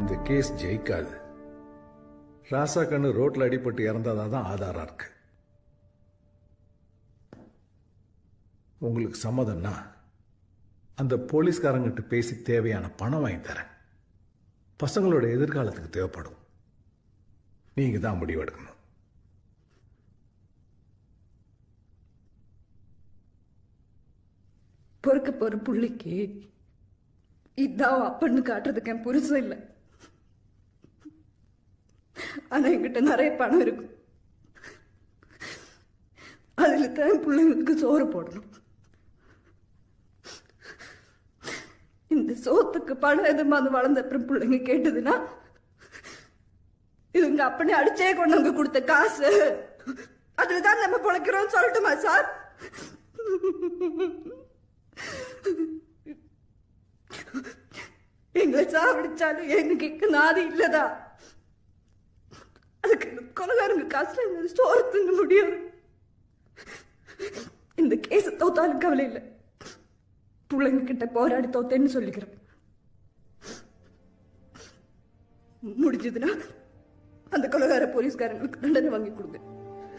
இந்த கேஸ் ஜெயிக்காது. ராசா கண்ணு ரோட்ல அடிபட்டு இறந்ததாதான் ஆதாரம் இருக்கு. உங்களுக்கு சம்மதம்னா அந்த போலீஸ்காரங்கிட்ட பேசி தேவையான பணம் வாங்கி தரேன். பசங்களோட எதிர்காலத்துக்கு தேவைப்படும். நீங்க தான் முடிவெடுக்கணும். பொறுக்க போற புள்ளிக்கு இதான் அப்பன்னு காட்டுறதுக்கு என் புருஷம் இல்லை. ஆனா என்கிட்ட நிறைய பணம் இருக்கும். அதுல தான் பிள்ளைங்களுக்கு சோறு போடணும். இந்த சோத்துக்கு பணம் எதுமா அது வளர்ந்த அப்புறம் பிள்ளைங்க கேட்டதுன்னா இவங்க அப்பனே அடிச்சே கொண்டு வந்து கொடுத்த காசு அதுலதான் நம்ம பொழைக்கிறோம் சொல்லட்டுமா சார்? எங்களை சாப்பிடிச்சாலும் எனக்கு நாதி இல்லதா? அதுக்கு கொலகாரங்க காசுல சோறு தின்னு முடியும். இந்த கேஸ் தோத்தாலும் கவலை இல்லை. பிள்ளைங்க கிட்ட போராடி தோத்தேன்னு சொல்லிக்கிறேன். முடிஞ்சதுன்னா அந்த கொலகார போலீஸ்காரங்களுக்கு தண்டனை வாங்கி கொடுங்க.